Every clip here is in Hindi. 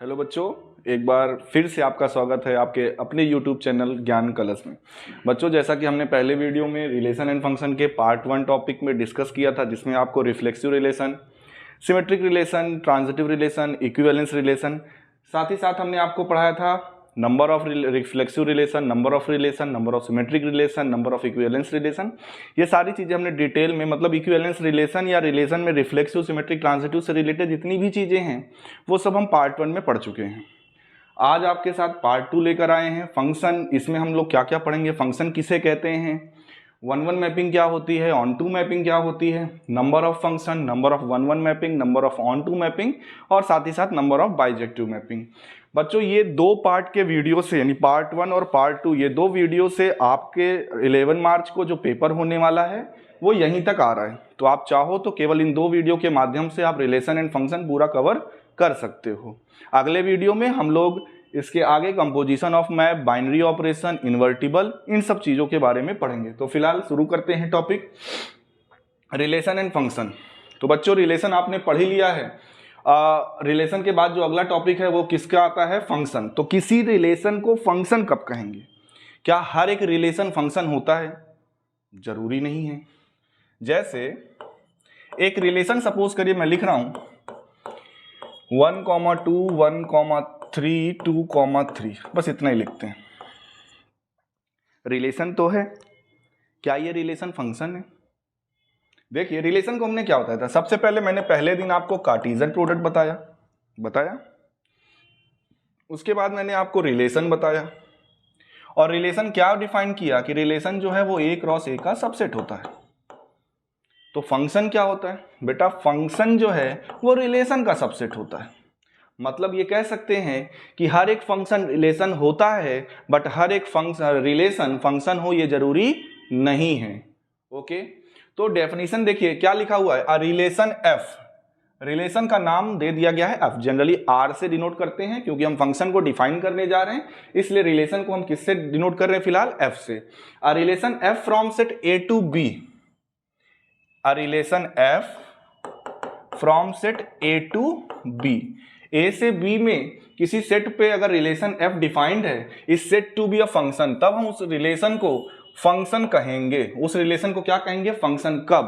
हेलो बच्चों, एक बार फिर से आपका स्वागत है आपके अपने YouTube चैनल ज्ञान कलश में। बच्चों, जैसा कि हमने पहले वीडियो में रिलेशन एंड फंक्शन के पार्ट 1 टॉपिक में डिस्कस किया था, जिसमें आपको reflexive relation, symmetric relation, transitive relation, equivalence relation, साथ ही साथ हमने आपको पढ़ाया था number of reflexive relation, number of relation, number of symmetric relation, number of equivalence relation. ये सारी चीज़ें हमने डिटेल में, मतलब इक्विवेलेंस रिलेशन या रिलेशन में रिफ्लेक्सिव, सिमेट्रिक, ट्रांजिटिव से रिलेटेड जितनी भी चीज़ें हैं वो सब हम पार्ट 1 में पढ़ चुके हैं। आज आपके साथ पार्ट 2 लेकर आए हैं, फंक्शन। इसमें हम लोग क्या क्या पढ़ेंगे, फंक्शन किसे कहते हैं, 1-1 मैपिंग क्या होती है, ऑन-टू मैपिंग क्या होती है, number of function, number of 1-1 mapping, number of on-to mapping और साथ ही साथ नंबर ऑफ बाइजेक्टिव मैपिंग। बच्चों, ये दो पार्ट के वीडियो से, यानी पार्ट 1 और पार्ट 2, ये दो वीडियो से आपके 11 मार्च को जो पेपर होने वाला है वो यहीं तक आ रहा है। तो आप चाहो तो केवल इन दो वीडियो के माध्यम से आप रिलेशन एंड फंक्शन पूरा कवर कर सकते हो। अगले वीडियो में हम लोग इसके आगे composition of map, binary operation, invertible, इन सब चीज़ों के बारे में पढ़ेंगे। तो फिलहाल शुरू करते हैं टॉपिक रिलेशन एंड फंक्शन। तो बच्चों, रिलेशन आपने पढ़ ही लिया है। रिलेशन के बाद जो अगला टॉपिक है वो किसका आता है, फंक्शन। तो किसी रिलेशन को फंक्शन कब कहेंगे? क्या हर एक रिलेशन फंक्शन होता है? जरूरी नहीं है। जैसे एक रिलेशन सपोज करिए मैं लिख रहा हूं 1,2, 1,3, 2,3, बस इतना ही लिखते हैं। रिलेशन तो है, क्या ये रिलेशन फंक्शन है? देखिए, रिलेशन को हमने क्या बताया था, सबसे पहले मैंने पहले दिन आपको कार्टेशियन प्रोडक्ट बताया, उसके बाद मैंने आपको रिलेशन बताया, और रिलेशन क्या डिफाइन किया कि रिलेशन जो है वो A क्रॉस A का सबसेट होता है। तो फंक्शन क्या होता है बेटा, फंक्शन जो है वो रिलेशन का सबसेट होता है। मतलब ये कह सकते हैं कि हर एक फंक्शन रिलेशन होता है, बट हर एक फंक्शन रिलेशन फंक्शन हो ये जरूरी नहीं है। ओके, तो डेफिनेशन देखिए क्या लिखा हुआ है, अ रिलेशन एफ, रिलेशन का नाम दे दिया गया है एफ, जनरली आर से डिनोट करते हैं क्योंकि हम फंक्शन को डिफाइन करने जा रहे हैं, इसलिए रिलेशन को हम किससे डिनोट कर रहे हैं फिलहाल, एफ से। A relation F from set A to B, a relation F from set A to B, A से बी में किसी सेट पे अगर रिलेशन एफ डिफाइंड है, इस set to B a function, तब हम उस रिलेशन को फंक्शन कहेंगे। उस रिलेशन को क्या कहेंगे, फंक्शन। कब?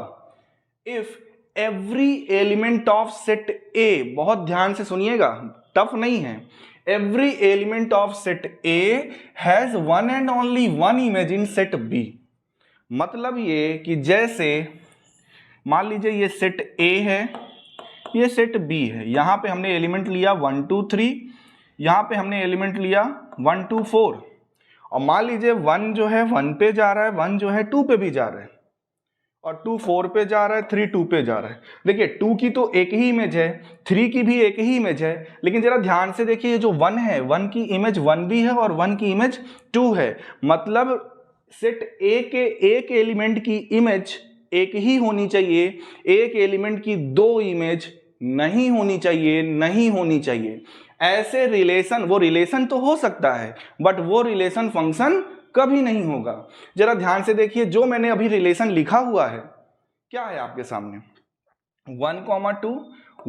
If every element of set A, बहुत ध्यान से सुनिएगा, टफ नहीं है, every element of set A has one and only one image in set B. मतलब ये कि जैसे मान लीजिए ये सेट ए है, ये सेट बी है, यहां पे हमने एलिमेंट लिया 1 2 3, यहां पे हमने एलिमेंट लिया 1 2 4, और मान लीजिए 1 जो है 1 पे जा रहा है, 1 जो है 2 पे भी जा रहा है, और 2 4 पे जा रहा है, 3 2 पे जा रहा है। देखिए 2 की तो एक ही इमेज है, 3 की भी एक ही इमेज है, लेकिन जरा ध्यान से देखिए ये जो 1 है, 1 की इमेज 1 भी है और 1 की इमेज 2 है। मतलब सेट ए के एक एलिमेंट की इमेज एक ही होनी चाहिए, एक एलिमेंट की दो इमेज नहीं होनी चाहिए। ऐसे रिलेशन, वो रिलेशन तो हो सकता है बट वो रिलेशन फंक्शन कभी नहीं होगा। जरा ध्यान से देखिए, जो मैंने अभी रिलेशन लिखा हुआ है क्या है आपके सामने, 1,2,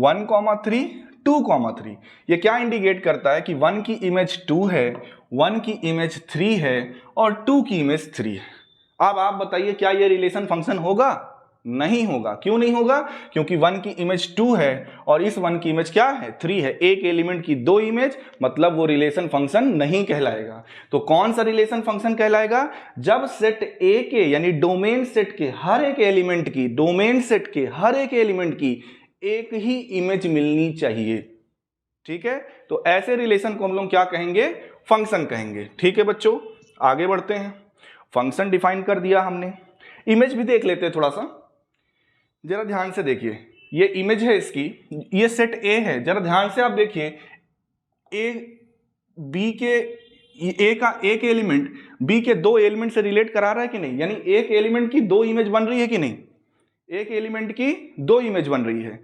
1,3, 2,3। ये क्या इंडिकेट करता है कि 1 की इमेज 2 है, 1 की इमेज 3 है और 2 की इमेज 3 है। अब आप बताइए क्या ये रिलेशन फंक्शन होगा? नहीं होगा। क्यों नहीं होगा? क्योंकि 1 की इमेज 2 है और इस 1 की इमेज क्या है, 3 है, एक एलिमेंट की दो इमेज, मतलब वो रिलेशन फंक्शन नहीं कहलाएगा। तो कौन सा रिलेशन फंक्शन कहलाएगा? जब सेट ए के, यानी डोमेन सेट के हर एक एलिमेंट की, डोमेन सेट के हर एक एलिमेंट की एक ही इमेज मिलनी चाहिए। ठीक है, तो ऐसे रिलेशन को हम लोग क्या कहेंगे, फंक्शन कहेंगे। ठीक है बच्चों, आगे बढ़ते हैं। फंक्शन डिफाइन कर दिया हमने, इमेज भी देख लेते हैं थोड़ा सा। जरा ध्यान से देखिए, ये इमेज है इसकी, ये सेट ए है, जरा ध्यान से आप देखिए, ए बी के, ए का एक एलिमेंट बी के दो एलिमेंट से रिलेट करा रहा है कि नहीं, यानी एक एलिमेंट की दो इमेज बन रही है कि नहीं, एक एलिमेंट की दो इमेज बन रही है।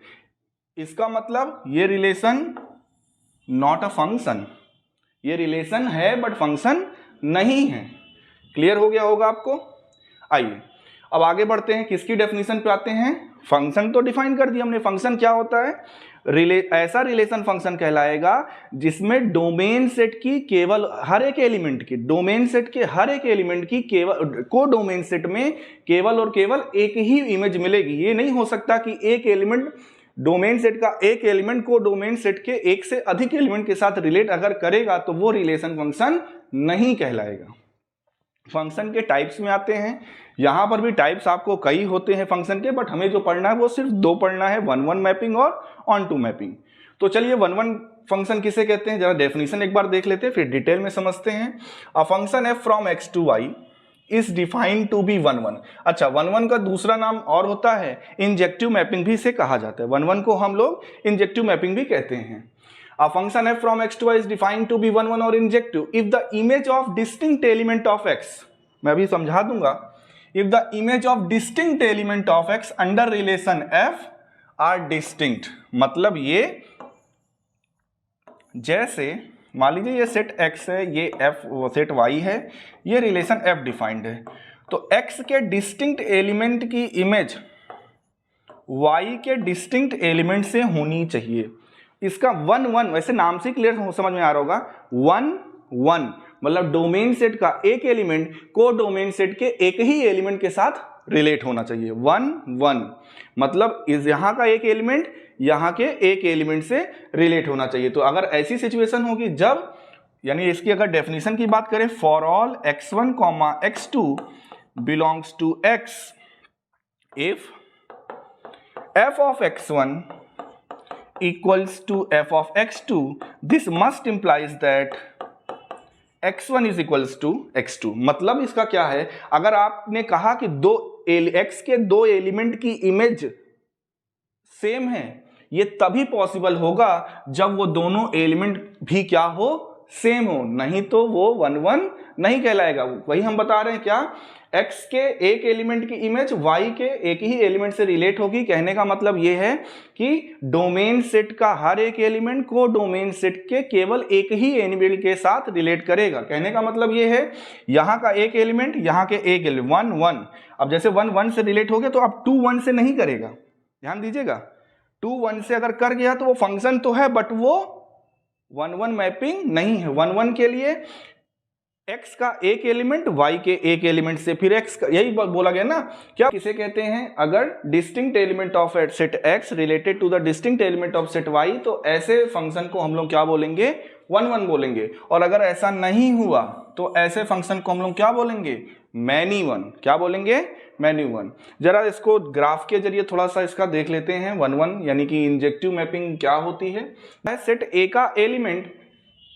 इसका मतलब ये रिलेशन नॉट अ फंक्शन, ये रिलेशन है बट फंक्शन नहीं है। क्लियर हो गया होगा आपको? आइए अब आगे बढ़ते हैं, किसकी डेफिनेशन पे आते हैं। फंक्शन तो डिफाइन कर दिया हमने, फंक्शन क्या होता है, ऐसा रिलेशन फंक्शन कहलाएगा जिसमें डोमेन सेट की केवल हर एक एलिमेंट की, डोमेन सेट के हर एक एलिमेंट की केवल को डोमेन सेट में केवल और केवल एक ही इमेज मिलेगी। ये नहीं हो सकता कि एक एलिमेंट डोमेन सेट का एक एलिमेंट को डोमेन सेट के एक से अधिक एलिमेंट के साथ रिलेट अगर करेगा तो वो रिलेशन फंक्शन नहीं कहलाएगा। फंक्शन के टाइप्स में आते हैं, यहां पर भी टाइप्स आपको कई होते हैं फंक्शन के, बट हमें जो पढ़ना है वो सिर्फ दो पढ़ना है, 1-1 मैपिंग और ऑन टू मैपिंग। तो चलिए 1-1 फंक्शन किसे कहते हैं जरा डेफिनेशन एक बार देख लेते हैं, फिर डिटेल में समझते हैं। A function f from x to y is defined to be 1-1। अच्छा, 1-1 का दूसरा नाम और होता है इंजेक्टिव मैपिंग भी इसे कहा जाता है। 1-1 को हम लोग इंजेक्टिव मैपिंग भी कहते हैं। A function f from x to y is defined to be 1-1 or injective if the image of distinct element of x, मैं अभी समझा दूंगा, if the image of distinct element of x under relation f are distinct, मतलब ये जैसे मान लीजिए ये सेट x है, ये f सेट y है, ये रिलेशन f डिफाइंड है, तो x के डिस्टिंक्ट एलिमेंट की इमेज y के डिस्टिंक्ट एलिमेंट से होनी चाहिए। इसका 1-1 वैसे नाम से क्लियर समझ में आ रहा होगा, 1-1 मतलब डोमेन सेट का एक एलिमेंट को डोमेन सेट के एक ही एलिमेंट के साथ रिलेट होना चाहिए। 1-1 मतलब इस यहां का एक एलिमेंट यहां के एक एलिमेंट से रिलेट होना चाहिए। तो अगर ऐसी सिचुएशन होगी जब, यानी इसकी अगर डेफिनेशन की बात करें, for all x1, x2 belongs to x, if f of x1 equals to f of x2, this must implies that x1 is equals to x2। मतलब इसका क्या है, अगर आपने कहा कि x के दो एलिमेंट की इमेज सेम है, ये तभी पॉसिबल होगा जब वो दोनों एलिमेंट भी क्या हो, सेम हो, नहीं तो वो 1-1 नहीं कहलाएगा। वही हम बता रहे हैं क्या, x के एक एलिमेंट की इमेज y के एक ही एलिमेंट से रिलेट होगी। कहने का मतलब ये है कि डोमेन सेट का हर एक एलिमेंट को डोमेन सेट के केवल एक ही एलिमेंट के साथ रिलेट करेगा। कहने का मतलब ये है यहाँ का एक एलिमेंट यहाँ के एक एलिमेंट 1-1, अब जैसे 1-1 से रिलेट हो गया तो अब 2-1 से नहीं करेगा, ध्यान दीजिएगा। 2-1 से अगर कर गया तो वो फंक्शन तो है बट वो 1-1 मैपिंग नहीं है। 1-1 के लिए x का एक एलिमेंट y के एक एलिमेंट से, फिर x का, यही बोला गया ना, क्या किसे कहते हैं, अगर distinct element of set x related to the distinct element of set y, तो ऐसे फंक्शन को हम लोग क्या बोलेंगे, 1-1 बोलेंगे। और अगर ऐसा नहीं हुआ तो ऐसे फंक्शन को हम लोग क्या बोलेंगे, मैनी वन। क्या बोलेंगे, मैनी वन। जरा इसको ग्राफ के जरिए थोड़ा सा इसका देख लेते हैं। 1-1 यानी कि इंजेक्टिव मैपिंग क्या होती है, सेट a का एलिमेंट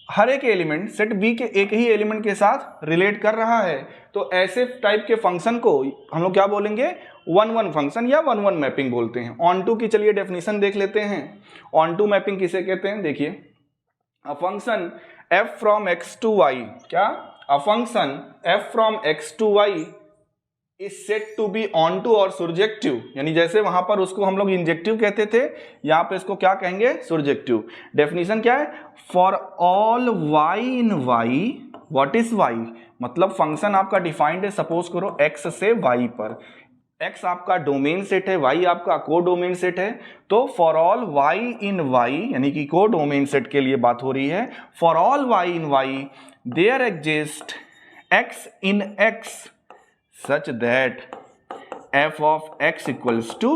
हर एक एलिमेंट सेट बी के एक ही एलिमेंट के साथ रिलेट कर रहा है, तो ऐसे टाइप के फंक्शन को हम लोग क्या बोलेंगे, 1-1 फंक्शन या 1-1 मैपिंग बोलते हैं। ऑन टू की चलिए डेफिनेशन देख लेते हैं। ऑन टू मैपिंग किसे कहते हैं, देखिए, a function f from x to y, क्या, a function f from x to y is set to be onto और सुरजेक्टिव, यानी जैसे वहां पर उसको हम लोग इंजेक्टिव कहते थे, यहां पे इसको क्या कहेंगे, सुरजेक्टिव। डेफिनेशन क्या है, for all y in y, what is y, मतलब फंक्शन आपका डिफाइंड है, सपोज करो x से y पर, x आपका डोमेन सेट है, y आपका को डोमेन सेट है, तो for all y in y, यानी कि को डोमेन सेट के लिए बात हो रही है, for all y in y there exist x in x such that f of x equals to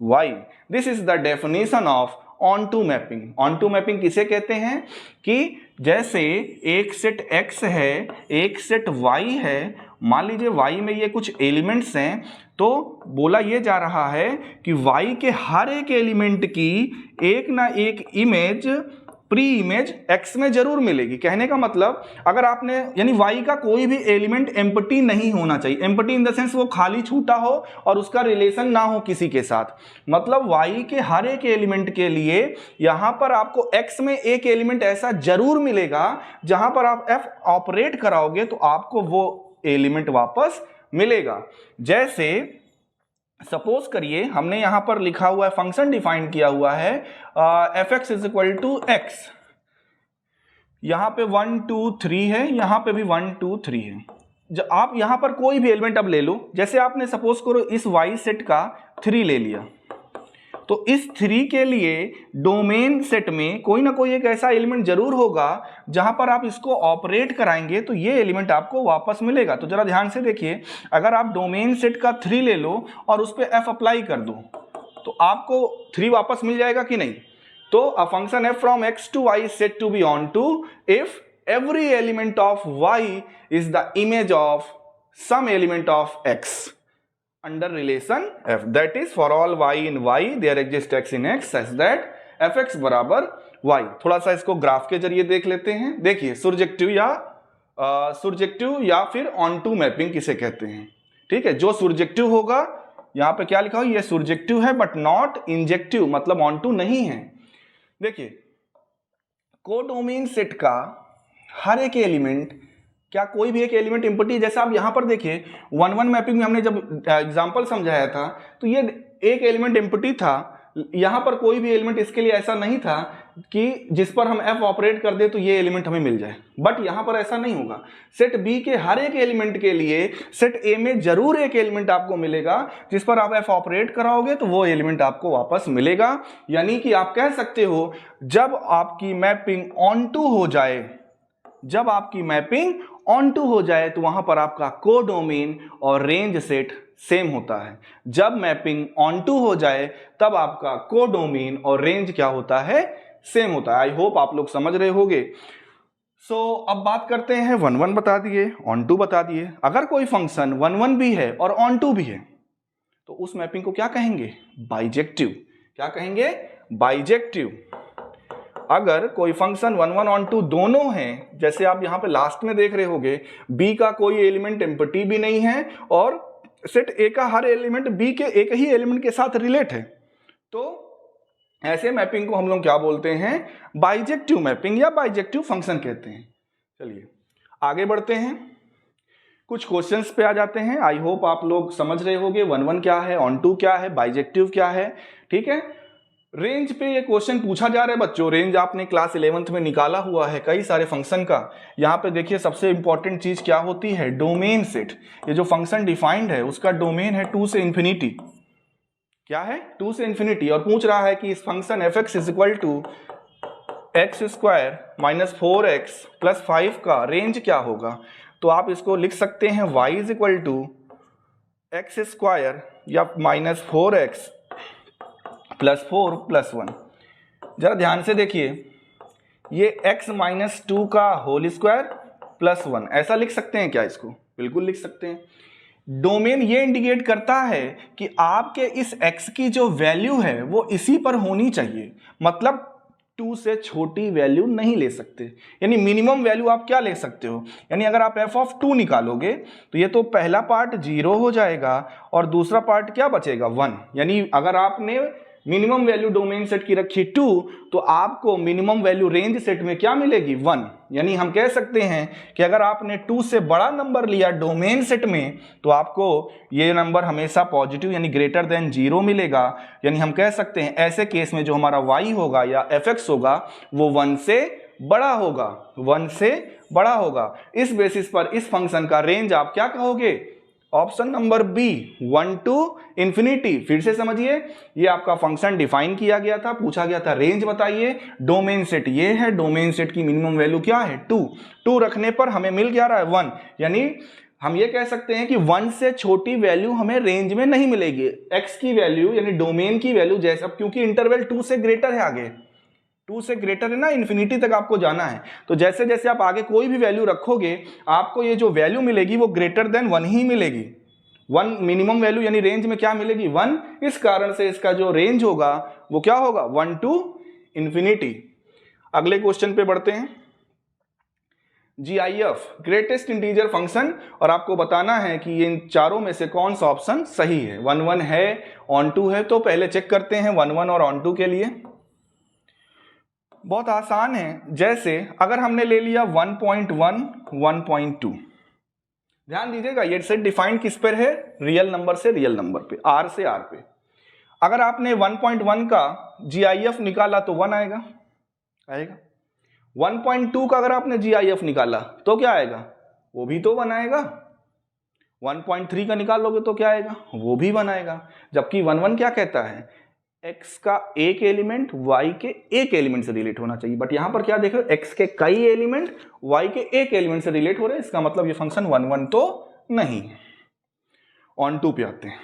y. This is the definition of onto mapping. onto mapping किसे कहते हैं, कि जैसे एक सेट x है, एक सेट y है, मान लीजिए y में ये कुछ एलिमेंट्स हैं, तो बोला ये जा रहा है कि y के हर एक एलिमेंट की एक ना एक इमेज, प्री इमेज x में जरूर मिलेगी। कहने का मतलब अगर आपने, यानी y का कोई भी एलिमेंट एम्प्टी नहीं होना चाहिए, एम्प्टी इन द सेंस वो खाली छूटा हो और उसका रिलेशन ना हो किसी के साथ, मतलब y के हर एक एलिमेंट के लिए यहां पर आपको x में एक एलिमेंट ऐसा जरूर मिलेगा जहां पर आप f ऑपरेट कराओगे तो आपको वो एलिमेंट वापस मिलेगा। जैसे सपोज करिए हमने यहां पर लिखा हुआ है, फंक्शन डिफाइन किया हुआ है fx is equal to x, यहां पे 1 2 3 है, यहां पे भी 1 2 3 है। जब आप यहां पर कोई भी एलिमेंट अब ले लो, जैसे आपने सपोज करो इस y सेट का 3 ले लिया, तो इस 3 के लिए डोमेन सेट में कोई ना कोई एक ऐसा एलिमेंट जरूर होगा जहां पर आप इसको ऑपरेट कराएंगे तो ये एलिमेंट आपको वापस मिलेगा। तो जरा ध्यान से देखिए, अगर आप डोमेन सेट का 3 ले लो और उस पर f अप्लाई कर दो तो आपको 3 वापस मिल जाएगा कि नहीं। तो a function f from x to y set to be onto if every element of y is the image of some element of x under relation f, that is for all y in y there exists x in x such that fx बराबर y। थोड़ा सा इसको ग्राफ के जरिए देख लेते हैं। देखिए सुरजेक्टिव या फिर ऑन टू मैपिंग किसे कहते हैं, ठीक है। जो सुरजेक्टिव होगा, यहां पे क्या लिखा हो, ये सुरजेक्टिव है बट नॉट इंजेक्टिव, मतलब ऑन टू नहीं है। देखिए कोडोमेन सेट का हर एक एलिमेंट, क्या कोई भी एक एलिमेंट एम्प्टी, जैसे आप यहां पर देखिए 1-1 मैपिंग में हमने जब एग्जांपल समझाया था तो ये एक एलिमेंट एम्प्टी था, यहां पर कोई भी एलिमेंट इसके लिए ऐसा नहीं था कि जिस पर हम f ऑपरेट कर दे तो ये एलिमेंट हमें मिल जाए, बट यहां पर ऐसा नहीं होगा। सेट B के हर एक एलिमेंट के लिए सेट A में जरूर एक एलिमेंट आपको मिलेगा जिस पर आप f ऑपरेट कराओगे तो वो एलिमेंट आपको वापस मिलेगा। यानी कि आप कह सकते हो जब आपकी मैपिंग ऑन टू हो जाए, जब आपकी मैपिंग ऑन टू हो जाए तो वहां पर आपका कोडोमेन और रेंज सेट सेम होता है। जब मैपिंग ऑन टू हो जाए तब आपका कोडोमेन और रेंज क्या होता है, सेम होता है। आई होप आप लोग समझ रहे होंगे। सो अब बात करते हैं 1-1 बता दिए, ऑन टू बता दिए। अगर कोई फंक्शन 1-1 भी है और ऑन टू भी है तो उस मैपिंग को क्या कहेंगे, बाइजेक्टिव। क्या कहेंगे, बाइजेक्टिव। अगर कोई फंक्शन 1-1 ऑन टू दोनों हैं, जैसे आप यहां पे लास्ट में देख रहे होगे B का कोई एलिमेंट एम्प्टी भी नहीं है और सेट A का हर एलिमेंट B के एक ही एलिमेंट के साथ रिलेट है, तो ऐसे मैपिंग को हम लोग क्या बोलते हैं, बाइजेक्टिव मैपिंग या बाइजेक्टिव फंक्शन कहते हैं। चलिए आगे बढ़ते हैं, कुछ क्वेश्चंस पे आ जाते हैं। आई होप आप लोग समझ रहे होंगे 1-1 क्या है, ऑन टू क्या है, बाइजेक्टिव क्या है, ठीक है। रेंज पे ये क्वेश्चन पूछा जा रहा है बच्चों, रेंज आपने क्लास 11th में निकाला हुआ है कई सारे फंक्शन का। यहाँ पे देखिए सबसे इंपॉर्टेंट चीज क्या होती है, डोमेन सेट। ये जो फंक्शन डिफाइंड है उसका डोमेन है 2 से इंफिनिटी। क्या है, 2 से इंफिनिटी। और पूछ रहा है कि इस function fx is equal to x square minus 4x plus 5 का रेंज क्या होगा। तो आप इसको लिख सकते हैं y is equal to x square या माइनस 4x प्लस 4 प्लस 1। जरा ध्यान से देखिए, ये x माइनस 2 का होल स्क्वायर प्लस 1, ऐसा लिख सकते हैं क्या इसको, बिल्कुल लिख सकते हैं। डोमेन ये इंडिकेट करता है कि आपके इस x की जो वैल्यू है वो इसी पर होनी चाहिए, मतलब 2 से छोटी वैल्यू नहीं ले सकते। यानी मिनिमम वैल्यू आप क्या ले सकते हो, यानी अगर आप f ऑफ 2 निकालोगे तो ये तो पहला पार्ट 0 हो जाएगा और दूसरा पार्ट क्या बचेगा, 1। यानी अगर आपने मिनिमम वैल्यू डोमेन सेट की रखी 2 तो आपको मिनिमम वैल्यू रेंज सेट में क्या मिलेगी, 1। यानी हम कह सकते हैं कि अगर आपने 2 से बड़ा नंबर लिया डोमेन सेट में तो आपको ये नंबर हमेशा पॉजिटिव यानी ग्रेटर देन 0 मिलेगा। यानी हम कह सकते हैं ऐसे केस में जो हमारा y होगा या fx होगा वो 1 से बड़ा होगा, 1 से बड़ा होगा। इस बेसिस पर इस फंक्शन का रेंज आप क्या कहोगे, option number B, 1 to infinity. फिर से समझिए, ये आपका फंक्शन डिफाइन किया गया था, पूछा गया था रेंज बताइए, डोमेन सेट ये है, डोमेन सेट की मिनिमम वैल्यू क्या है 2 रखने पर हमें मिल क्या रहा है 1। यानी हम ये कह सकते हैं कि 1 से छोटी वैल्यू हमें रेंज में नहीं मिलेगी। x की वैल्यू यानी डोमेन की वैल्यू, जैसे अब क्योंकि इंटरवल 2 से ग्रेटर है, आगे 2 से ग्रेटर है ना, इन्फिनिटी तक आपको जाना है, तो जैसे जैसे आप आगे कोई भी वैल्यू रखोगे आपको ये जो वैल्यू मिलेगी वो ग्रेटर देन 1 ही मिलेगी। 1 मिनिमम वैल्यू यानी रेंज में क्या मिलेगी, 1। इस कारण से इसका जो रेंज होगा वो क्या होगा, 1 टू इंफिनिटी। अगले क्वेश्चन पे बढ़ते हैं, GIF ग्रेटेस्ट इंटीजर फंक्शन, और आपको बताना है कि ये इन चारों में से कौन सा ऑप्शन सही है। 1-1 है, ऑन टू है, तो पहले चेक करते हैं 1-1 और ऑन टू के लिए। बहुत आसान है, जैसे अगर हमने ले लिया 1.1 1.2, ध्यान दीजिएगा ये सेट डिफाइंड किस पर है, रियल नंबर से रियल नंबर पे, r से r पे। अगर आपने 1.1 का GIF निकाला तो 1 आएगा, 1.2 का अगर आपने GIF निकाला तो क्या आएगा, वो भी तो 1 आएगा। 1.3 का निकाल लोगे तो क्या आएगा, वो भी 1 आएगा। जबकि 1-1 क्या कहता है, x का एक एलिमेंट y के एक एलिमेंट से रिलेट होना चाहिए, बट यहां पर क्या देख रहे हो, x के कई एलिमेंट y के एक एलिमेंट से रिलेट हो रहे हैं, इसका मतलब ये फंक्शन 1 1 तो नहीं। ऑन टू पे आते हैं।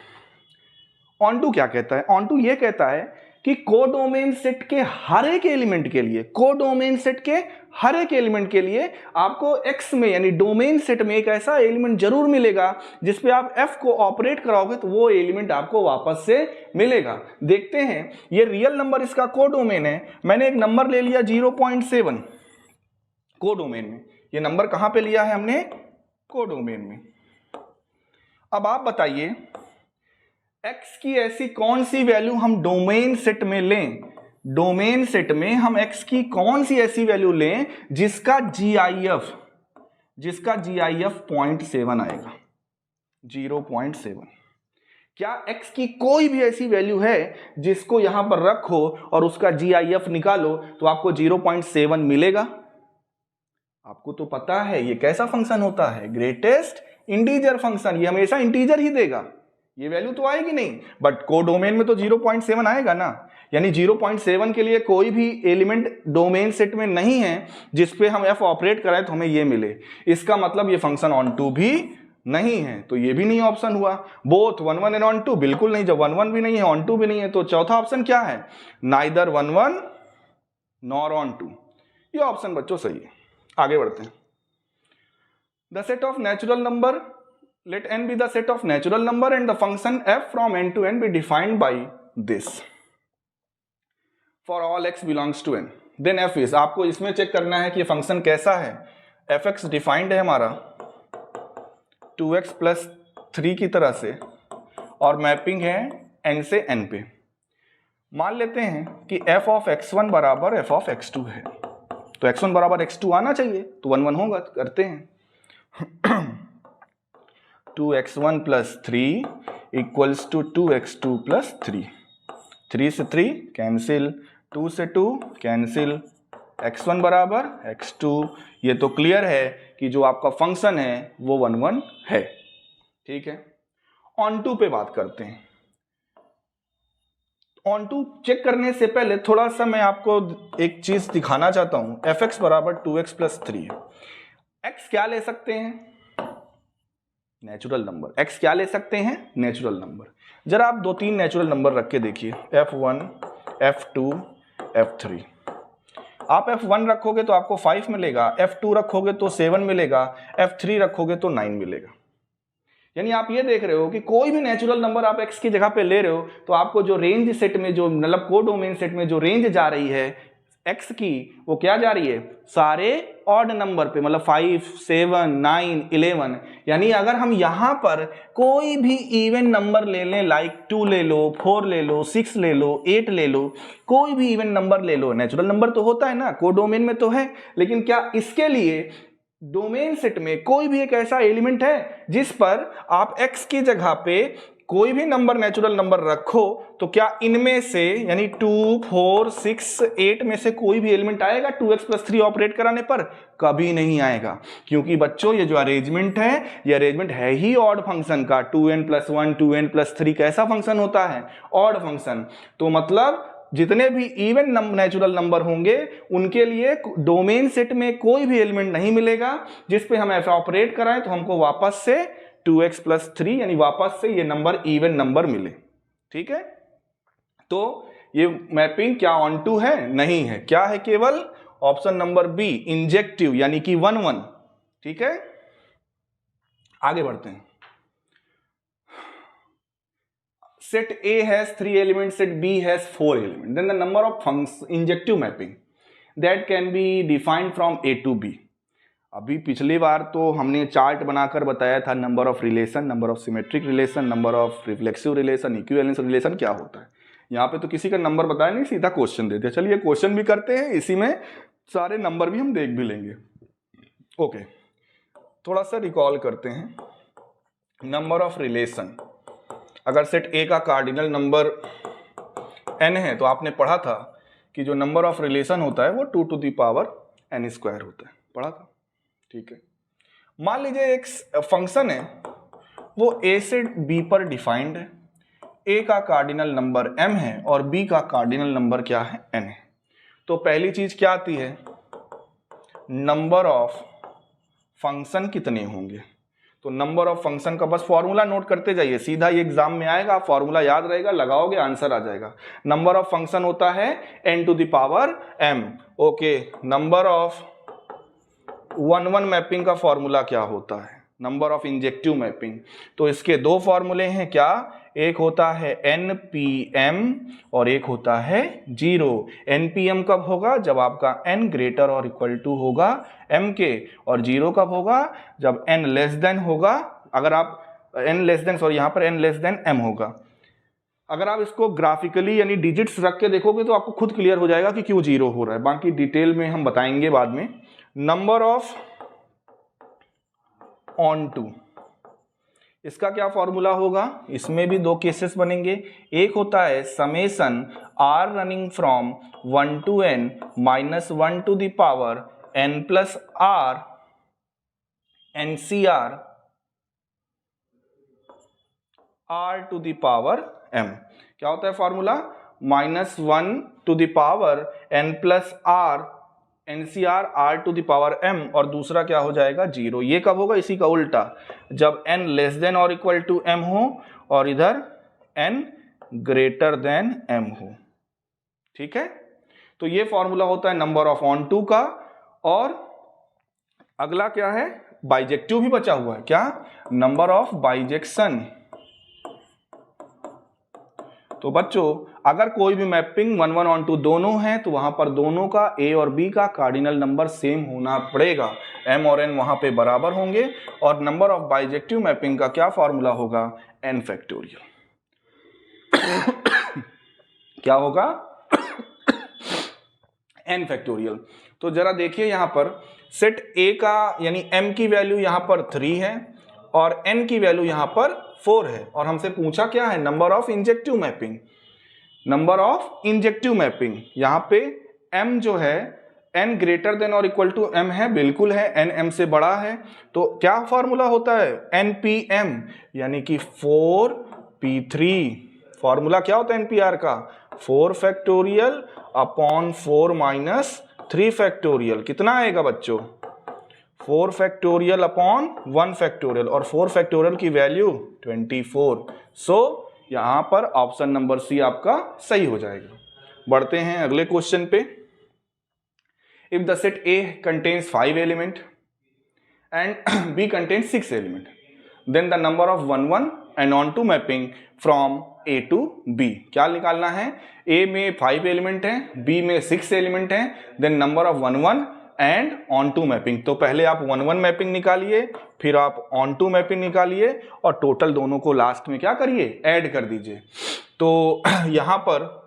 ऑन टू क्या कहता है? ऑन टू ये कहता है कि कोडोमेन सेट के हर एक एलिमेंट के लिए, कोडोमेन सेट के हर एक एलिमेंट के लिए आपको x में यानी डोमेन सेट में एक ऐसा एलिमेंट जरूर मिलेगा जिस पे आप f को ऑपरेट कराओगे तो वो एलिमेंट आपको वापस से मिलेगा। देखते हैं, ये रियल नंबर इसका कोडोमेन है। मैंने एक नंबर ले लिया 0.7 कोडोमेन में। ये नंबर कहां पे लिया है हमने? कोडोमेन में। अब आप बताइए x की ऐसी कौन सी वैल्यू हम डोमेन सेट में लें, डोमेन सेट में हम x की कौन सी ऐसी वैल्यू लें जिसका GIF 0.7 आएगा, 0.7। क्या x की कोई भी ऐसी वैल्यू है जिसको यहां पर रखो और उसका GIF निकालो तो आपको 0.7 मिलेगा? आपको तो पता है ये कैसा फंक्शन होता है, ग्रेटेस्ट इंटीजर फंक्शन। ये हमेशा इंटीजर ही देगा, ये वैल्यू तो आएगी नहीं, बट कोडोमेन में तो 0.7 आएगा ना। यानी 0.7 के लिए कोई भी एलिमेंट डोमेन सेट में नहीं है जिस पे हम f ऑपरेट कराएं तो हमें ये मिले। इसका मतलब ये फंक्शन ऑन टू भी नहीं है, तो ये भी नहीं ऑप्शन हुआ। बोथ 1 1 एंड ऑन टू बिल्कुल नहीं, जब 1 1 भी नहीं है ऑन टू भी नहीं है तो चौथा ऑप्शन क्या है? Neither 1 1 nor onto. ये ऑप्शन बच्चों सही है। आगे बढ़ते हैं। The set of natural number, let n be the set of natural number and the function f from n to n be defined by this for all x belongs to n then f is, आपको इसमें चेक करना है कि ये फंक्शन कैसा है। fx डिफाइंड है हमारा 2x प्लस 3 की तरह से और मैपिंग है n से n पे। मान लेते हैं कि f ऑफ x1 बराबर f ऑफ x2 है, तो x1 बराबर x2 आना चाहिए, तो 1 1 होगा। करते हैं 2x1 plus 3 equals to 2x2 plus 3, 3 से 3 कैंसिल, 2 से 2 कैंसिल, x1 बराबर x2। ये तो क्लियर है कि जो आपका फंक्शन है वो 1 1 है। ठीक है, ऑन टू पे बात करते हैं। ऑन टू चेक करने से पहले थोड़ा सा मैं आपको एक चीज दिखाना चाहता हूं। fx बराबर 2x प्लस 3 है। x क्या ले सकते हैं? Natural number. x क्या ले सकते हैं? Natural number. जरा आप 2-3 नेचुरल नंबर रख के देखिए, f1, f2, f3। आप f1 रखोगे तो आपको 5 मिलेगा, f2 रखोगे तो 7 मिलेगा, f3 रखोगे तो 9 मिलेगा। यानी आप ये देख रहे हो कि कोई भी नेचुरल नंबर आप x की जगह पे ले रहे हो तो आपको जो रेंज सेट में, जो मतलब कोडोमेन सेट में जो रेंज जा रही है x की, वो क्या जा रही है? सारे ऑड नंबर पे, मतलब 5, 7, 9, 11। यानी अगर हम यहां पर कोई भी इवन नंबर ले लें, लाइक 2 ले लो, 4 ले लो, 6 ले लो, 8 ले लो, कोई भी इवन नंबर ले लो, नेचुरल नंबर तो होता है ना, कोडोमेन में तो है, लेकिन क्या इसके लिए डोमेन सेट में कोई भी एक ऐसा एलिमेंट है जिस पर आप x की जगह पे कोई भी नंबर, नेचुरल नंबर रखो तो क्या इनमें से यानी 2, 4, 6, 8 में से कोई भी एलिमेंट आएगा 2x प्लस 3 ऑपरेट कराने पर? कभी नहीं आएगा, क्योंकि बच्चों ये जो अरेंजमेंट है, ये अरेंजमेंट है ही ऑड फंक्शन का। 2n प्लस 1, 2n प्लस 3 कैसा फंक्शन होता है? Odd function. तो मतलब जितने भी इवन नेचुरल नंबर होंगे उनके लिए डोमेन सेट में कोई भी एलिमेंट नहीं मिलेगा जिस पे हम ऐसा ऑपरेट कराएं तो हमको वापस से 2x प्लस 3 यानी वापस से ये नंबर इवन नंबर मिले। ठीक है, तो ये मैपिंग क्या ऑन टू है? नहीं है। क्या है? केवल ऑप्शन नंबर बी, इंजेक्टिव, यानी कि 1 1। ठीक है, आगे बढ़ते हैं। set A has 3 elements, set B has 4 elements. Then the number of injective mapping that can be defined from A to B. अभी पिछली बार तो हमने चार्ट बनाकर बताया था number of relation, number of symmetric relation, number of reflexive relation, equivalence relation क्या होता है। यहाँ पे तो किसी का नंबर बताया नहीं, सीधा क्वेश्चन दे दिया। चलिए क्वेश्चन भी करते हैं, इसी में सारे नंबर भी हम देख भी लेंगे। ओके, थोड़ा सा रिकॉल करते हैं। नंबर ऑफ रिलेशन, अगर सेट ए का कार्डिनल नंबर n है तो आपने पढ़ा था कि जो नंबर ऑफ रिलेशन होता है वो 2 to the power n square होता है, पढ़ा था। ठीक है, मान लीजिए एक फंक्शन है वो a से b पर डिफाइंड है, ए का कार्डिनल नंबर m है और b का कार्डिनल नंबर क्या है, n है, तो पहली चीज क्या आती है, नंबर ऑफ फंक्शन कितने होंगे। तो नंबर ऑफ फंक्शन का बस फॉर्मूला नोट करते जाइए, सीधा ये एग्जाम में आएगा, फॉर्मूला याद रहेगा, लगाओगे आंसर आ जाएगा। नंबर ऑफ फंक्शन होता है n to the power m। Okay, number of 1-1 mapping का फॉर्मूला क्या होता है, नंबर ऑफ इंजेक्टिव मैपिंग। तो इसके दो फॉर्मूले हैं, क्या, एक होता है npm और एक होता है 0। npm कब होगा, जब आपका n ग्रेटर और इक्वल टू होगा m के, और 0 कब होगा, जब n लेस देन होगा, अगर आप यहाँ पर n लेस देन m होगा। अगर आप इसको ग्राफिकली यानी डिजिट्स रख के देखोगे तो आपको खुद क्लियर हो जाएगा कि क्यों 0 हो रहा है, बाकी डिटेल में हम बताएंगे बाद में। नंबर ऑफ ऑन टू, इसका क्या फॉर्मूला होगा, इसमें भी दो केसेस बनेंगे। एक होता है summation r running from 1 to n minus 1 to the power n plus r NCR r to the power m। क्या होता है formula, -1 to the power n plus r NCR r to the power m, और दूसरा क्या हो जाएगा 0। ये कब होगा, इसी का उल्टा, जब n लेस देन और इक्वल टू m हो और इधर n ग्रेटर देन m हो। ठीक है, तो ये फॉर्मूला होता है नंबर ऑफ ऑन टू का। और अगला क्या है, बाइजेक्टिव भी बचा हुआ है, क्या, नंबर ऑफ बाइजेक्शन। तो बच्चों अगर कोई भी मैपिंग 1-1 ऑन टू दोनों है तो वहां पर दोनों का a और b का कार्डिनल नंबर सेम होना पड़ेगा, m और n वहां पे बराबर होंगे। और नंबर ऑफ बाइजेक्टिव मैपिंग का क्या फॉर्मूला होगा, n फैक्टोरियल। क्या होगा, n फैक्टोरियल। तो जरा देखिए यहां पर सेट a का यानी m की वैल्यू यहां पर 3 है और n की वैल्यू यहां पर 4 है, और हमसे पूछा क्या है, number of injective mapping. Number of injective mapping, यहां पे m जो है n ग्रेटर देन और इक्वल टू m है, बिल्कुल है, n m से बड़ा है, तो क्या फॉर्मूला होता है, npm यानी कि 4p3। फॉर्मूला क्या होता है npr का, 4 फैक्टोरियल अपॉन 4 माइनस 3 फैक्टोरियल। कितना आएगा बच्चों, 4 फैक्टोरियल अपॉन 1 फैक्टोरियल, और 4 फैक्टोरियल की वैल्यू 24। सो यहां पर ऑप्शन नंबर सी आपका सही हो जाएगा। बढ़ते हैं अगले क्वेश्चन पे। If the set A contains 5 element and B contains 6 element, then the number of 1-1 and onto mapping from A to B। क्या निकालना है, A में 5 एलिमेंट है, B में 6 एलिमेंट है, then number of 1-1 and onto mapping. तो पहले आप 1-1 मैपिंग निकालिए, फिर आप ऑन टू मैपिंग निकालिए, और टोटल दोनों को लास्ट में क्या करिए, ऐड कर दीजिए। तो यहां पर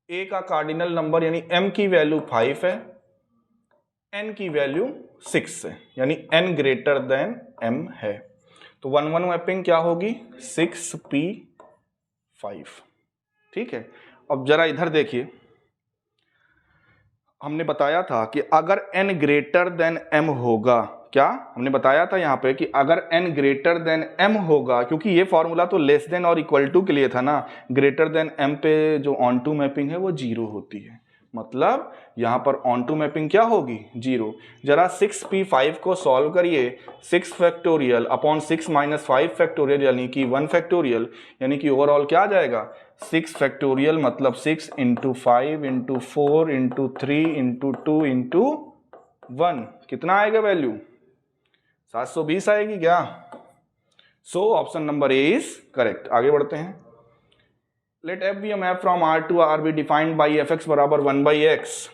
A का कार्डिनल नंबर यानी m की वैल्यू 5 है, n की वैल्यू 6 है, यानी n ग्रेटर देन m है। तो 1-1 मैपिंग क्या होगी, 6p5। ठीक है, अब जरा इधर देखिए, हमने बताया था कि अगर n ग्रेटर देन m होगा, क्या हमने बताया था यहाँ पे कि अगर n ग्रेटर देन m होगा, क्योंकि ये फॉर्मूला तो लेस देन और इक्वल टू के लिए था ना, ग्रेटर देन m पे जो ऑन टू मैपिंग है वो 0 होती है, मतलब यहाँ पर ऑन टू मैपिंग क्या होगी, 0। जरा 6p5 को सॉल्व करिए, 6 फैक्टोरियल अपॉन 6 माइनस 5 फैक्टोरियल यानी कि 1 फैक्टोरियल, यानी कि ओवरऑल क्या आ जाएगा, 6 फैक्टोरियल मतलब 6 into 5 into 4 into 3 into 2 into 1, कितना आएगा वैल्यू, 720 आएगी क्या। So option number A is correct. आगे बढ़ते हैं। Let f be a map from R to R be defined by fx बराबर 1/x,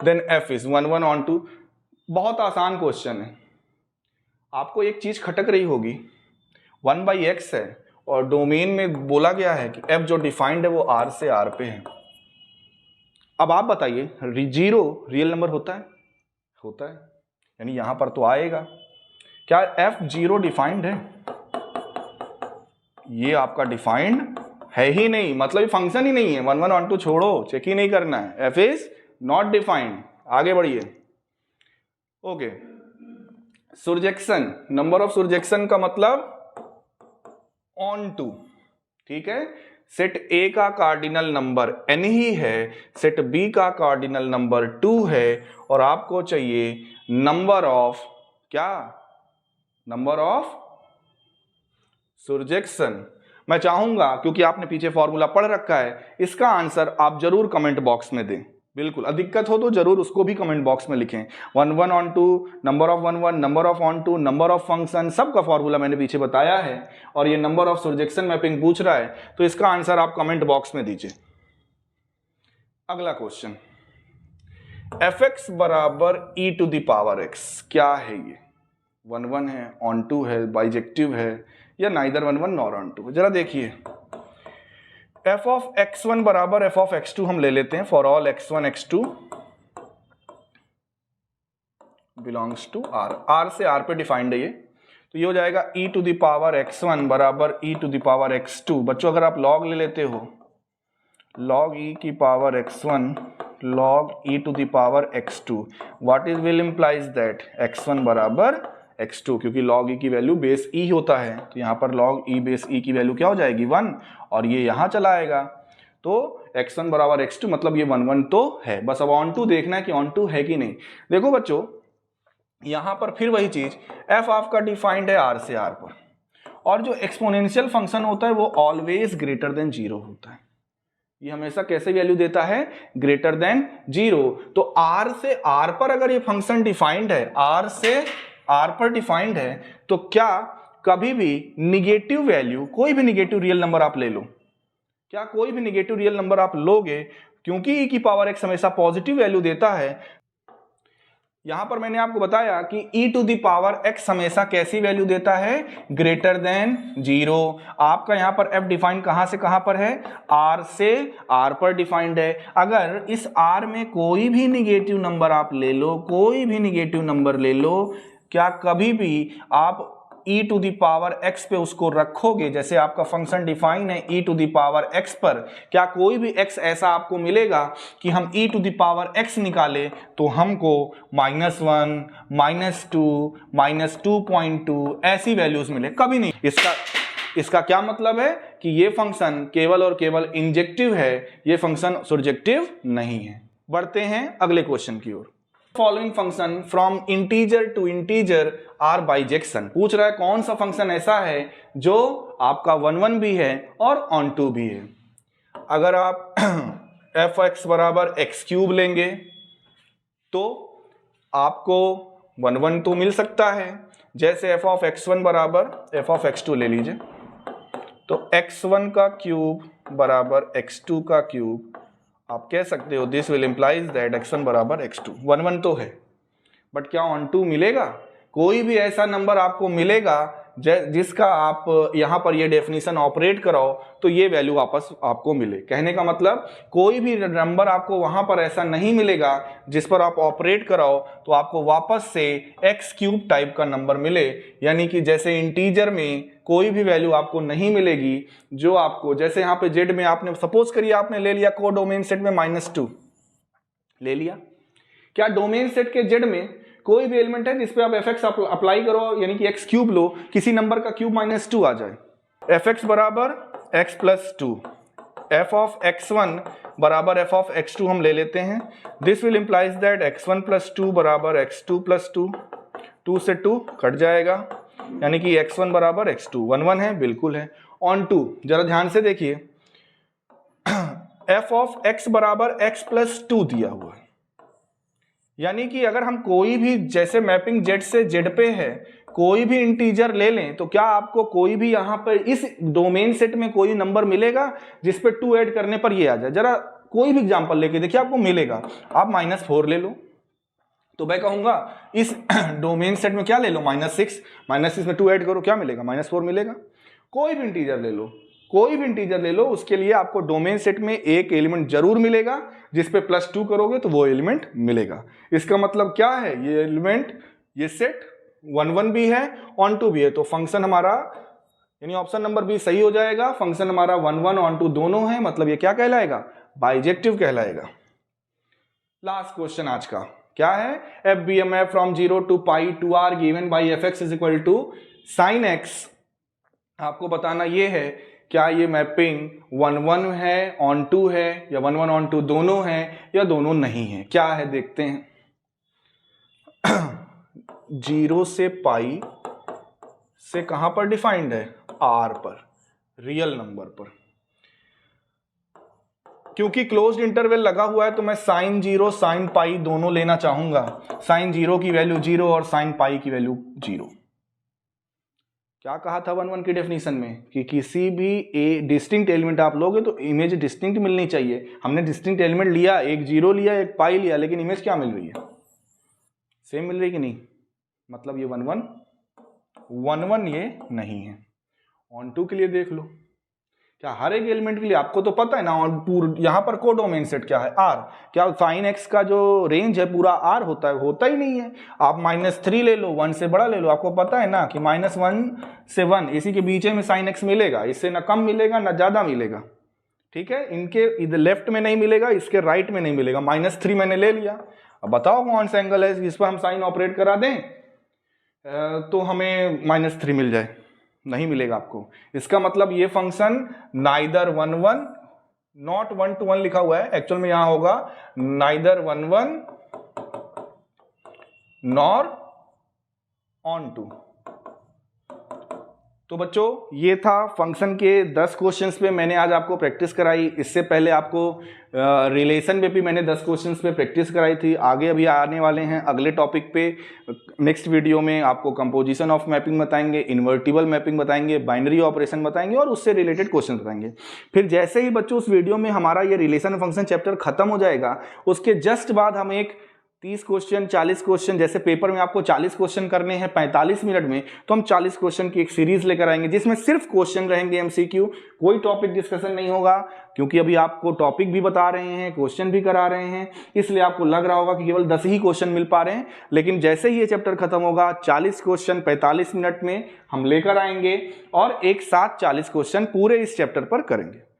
then f is 1-1 on to। बहुत आसान क्वेश्चन है, आपको एक चीज खटक रही होगी, 1/x है और डोमेन में बोला गया है कि f जो डिफाइंड है वो R से R पे है। अब आप बताइए 0 रियल नंबर होता है, होता है, यानी यहां पर तो आएगा। क्या f 0 डिफाइंड है, ये आपका डिफाइंड है ही नहीं, मतलब ये फंक्शन ही नहीं है। 1-1 ऑन टू छोड़ो, चेक ही नहीं करना है, f इज नॉट डिफाइंड। आगे बढ़िए। ओके, सुरजेक्शन, नंबर ऑफ सुरजेक्शन का मतलब ऑन टू, ठीक है। सेट ए का कार्डिनल नंबर n ही है, सेट बी का कार्डिनल नंबर 2 है, और आपको चाहिए नंबर ऑफ क्या, नंबर ऑफ सुरजेक्शन। मैं चाहूंगा, क्योंकि आपने पीछे फॉर्मूला पढ़ रखा है, इसका आंसर आप जरूर कमेंट बॉक्स में दें। बिल्कुल, दिक्कत हो तो जरूर उसको भी कमेंट बॉक्स में लिखें। 1 1 onto, number of 1 1, number of onto, number of function, सबका फॉर्मूला मैंने पीछे बताया है, और ये नंबर ऑफ सुरजेक्शन मैपिंग पूछ रहा है, तो इसका आंसर आप कमेंट बॉक्स में दीजिए। अगला क्वेश्चन, fx बराबर e to the power x, क्या है ये? 1 1 है, ऑन टू है, बाइजेक्टिव है, या नाइदर 1 1 नॉर ऑन टू? जरा देखिए, f ऑफ x1 बराबर f ऑफ x2 हम ले लेते हैं, for all x1 x2 belongs to r, r से r पे डिफाइंड है ये, तो ये हो जाएगा e to the power x1 बराबर e to the power x2। बच्चों अगर आप log ले लेते हो, log e की power x1 log e to the power x2, what is will implies that x1 बराबर x2, क्योंकि log e की वैल्यू बेस e होता है, तो यहाँ पर log e बेस e की वैल्यू क्या हो जाएगी 1, और ये यहाँ चला आएगा, तो x1 बराबर x2 मतलब ये 1 1 तो है। बस अब ऑन टू देखना है कि ऑन टू है कि नहीं। देखो बच्चों, यहाँ पर फिर वही चीज, f आपका डिफाइंड है r से r पर, और जो एक्सपोनेंशियल फंक्शन होता है वो ऑलवेज ग्रेटर देन 0 होता है, ये हमेशा कैसे वैल्यू देता है, ग्रेटर देन 0। तो r से r पर अगर ये फंक्शन डिफाइंड है, r से r पर डिफाइंड है, तो क्या कभी भी निगेटिव वैल्यू, कोई भी निगेटिव रियल नंबर आप ले लो, क्या कोई भी निगेटिव रियल नंबर आप लोगे, क्योंकि e की पावर x हमेशा पॉजिटिव वैल्यू देता है। यहां पर मैंने आपको बताया कि e to the power x हमेशा कैसी वैल्यू देता है, ग्रेटर देन 0। आपका यहां पर f डिफाइन कहां से कहां पर है, r से r पर डिफाइंड है। अगर इस r में कोई भी निगेटिव नंबर आप ले लो, कोई भी निगेटिव नंबर ले लो, क्या कभी भी आप e to the power x पे उसको रखोगे, जैसे आपका फंक्शन डिफाइन है e to the power x पर, क्या कोई भी x ऐसा आपको मिलेगा कि हम e to the power x निकाले तो हमको -1, -2, -2.2 ऐसी वैल्यूज मिले? कभी नहीं। इसका क्या मतलब है कि ये फंक्शन केवल और केवल इंजेक्टिव है, ये फंक्शन सुरजेक्टिव नहीं है। बढ़ते हैं अगले क्वेश्चन की ओर। Following function from integer to integer are bijection, पूछ रहा है कौन सा फंक्शन ऐसा है जो आपका 1 1 भी है और ऑन टू भी है। अगर आप f(x) बराबर x³ लेंगे तो आपको 1 1 तो मिल सकता है, जैसे f ऑफ x1 बराबर f ऑफ x2 ले लीजिए, तो x1 का क्यूब बराबर x2 का क्यूब, आप कह सकते हो this will implies that x1 बराबर x2। 1 1 तो है, बट क्या ऑन टू मिलेगा? कोई भी ऐसा नंबर आपको मिलेगा जिसका आप यहां पर ये डेफिनेशन ऑपरेट कराओ तो ये वैल्यू वापस आपको मिले। कहने का मतलब कोई भी नंबर आपको वहां पर ऐसा नहीं मिलेगा जिस पर आप ऑपरेट कराओ तो आपको वापस से x³ टाइप का नंबर मिले, यानी कि जैसे इंटीजर में कोई भी वैल्यू आपको नहीं मिलेगी जो आपको, जैसे यहाँ पे z में आपने सपोज करिए आपने ले लिया कोडोमेन सेट में -2 ले लिया, क्या डोमेन सेट के z में कोई भी एलिमेंट है जिसपे आप fx अप्लाई करो, यानी कि x³ लो, किसी नंबर का क्यूब -2 आ जाए, fx बराबर x + 2, f ऑफ x1 बराबर f ऑफ x2 हम ले लेते हैं, this will implies that x1 + 2 बराबर x2 + 2, 2 से 2 कट जाएगा, यानी कि x1 बराबर x2। 1 1 है, बिल्कुल है। ऑन टू जरा ध्यान से देखिए, f ऑफ x बराबर x + 2 दिया हुआ है, यानी कि अगर हम कोई भी, जैसे मैपिंग z से z पे है, कोई भी इंटीजर ले लें तो क्या आपको कोई भी यहां पर इस डोमेन सेट में कोई नंबर मिलेगा जिस पे 2 ऐड करने पर ये आ जाए? जरा कोई भी एग्जांपल लेके देखिए, आपको मिलेगा। आप -4 ले लो तो मैं कहूंगा इस डोमेन सेट में क्या ले लो, -6 में 2 ऐड करो, क्या मिलेगा? -4 मिलेगा। कोई भी इंटीजर ले लो, कोई भी इंटीजर ले लो, उसके लिए आपको डोमेन सेट में एक एलिमेंट जरूर मिलेगा जिस पे +2 करोगे तो वो एलिमेंट मिलेगा। इसका मतलब क्या है, ये एलिमेंट, ये सेट 1 1 भी है, ऑन टू भी है, तो फंक्शन हमारा, यानी ऑप्शन नंबर बी सही हो जाएगा। फंक्शन हमारा 1 1 ऑन टू दोनों है, मतलब ये क्या कहलाएगा, बाइजेक्टिव कहलाएगा। लास्ट क्वेश्चन आज का क्या है, FBMF from 0 to π to r given by fx is equal to sin x आपको बताना ये है क्या ये मैपिंग 1 1 है, ऑन टू है, या 1 1 ऑन टू दोनों है, या दोनों नहीं है। क्या है देखते हैं। 0 से पाई से कहां पर डिफाइंड है? आर पर, रियल नंबर पर। क्योंकि क्लोज्ड इंटरवल लगा हुआ है तो मैं साइन 0 साइन पाई दोनों लेना चाहूंगा। साइन 0 की वैल्यू 0 और साइन पाई की वैल्यू 0। क्या कहा था 1 1 की डेफिनेशन में कि किसी भी ए डिस्टिंक्ट एलिमेंट आप लोगे तो इमेज डिस्टिंक्ट मिलनी चाहिए। हमने डिस्टिंक्ट एलिमेंट लिया, एक 0 लिया, एक पाई लिया, लेकिन इमेज क्या मिल रही है? सेम मिल रही कि नहीं? मतलब ये 1 1 ये नहीं है। ऑन टू के लिए देख लो, क्या हर एक एलिमेंट के लिए आपको तो पता है ना, और यहां पर कोडोमेन सेट क्या है? आर। क्या साइन एक्स का जो रेंज है पूरा आर होता है? होता ही नहीं है। आप -3 ले लो, 1 से बड़ा ले लो, आपको पता है ना कि -1 से 1 इसी के बीच में साइन एक्स मिलेगा। इससे ना कम मिलेगा ना ज्यादा मिलेगा। ठीक है, इनके इधर लेफ्ट में नहीं मिलेगा, इसके राइट में नहीं मिलेगा। -3 मैंने ले लिया, अब बताओ कौन सा एंगल है जिस पर हम साइन ऑपरेट करा दें तो हमें -3 मिल जाए? नहीं मिलेगा आपको। इसका मतलब ये फंक्शन नाइदर 1 1 नॉट 1 to 1 लिखा हुआ है, एक्चुअल में यहां होगा नाइदर 1 1 नॉर ऑन टू। तो बच्चों ये था फंक्शन के 10 क्वेश्चंस पे मैंने आज आपको प्रैक्टिस कराई। इससे पहले आपको रिलेशन पे भी मैंने 10 क्वेश्चंस पे प्रैक्टिस कराई थी। आगे अभी आने वाले हैं अगले टॉपिक पे। नेक्स्ट वीडियो में आपको कंपोजिशन ऑफ मैपिंग बताएंगे, इन्वर्टिबल मैपिंग बताएंगे, बाइनरी ऑपरेशन बताएंगे और उससे रिलेटेड क्वेश्चन बताएंगे। फिर जैसे ही बच्चों उस वीडियो में हमारा ये रिलेशन फंक्शन चैप्टर खत्म हो जाएगा, उसके जस्ट बाद हम एक 30 क्वेश्चन 40 क्वेश्चन, जैसे पेपर में आपको 40 क्वेश्चन करने हैं 45 मिनट में, तो हम 40 क्वेश्चन की एक सीरीज लेकर आएंगे जिसमें सिर्फ क्वेश्चन रहेंगे एमसीक्यू। कोई टॉपिक डिस्कशन नहीं होगा, क्योंकि अभी आपको टॉपिक भी बता रहे हैं, क्वेश्चन भी करा रहे हैं, इसलिए आपको लग रहा होगा कि केवल 10 ही क्वेश्चन मिल पा रहे हैं। लेकिन जैसे ही ये चैप्टर खत्म होगा 40 क्वेश्चन 45 मिनट में हम लेकर आएंगे और एक साथ 40 क्वेश्चन पूरे इस चैप्टर पर करेंगे।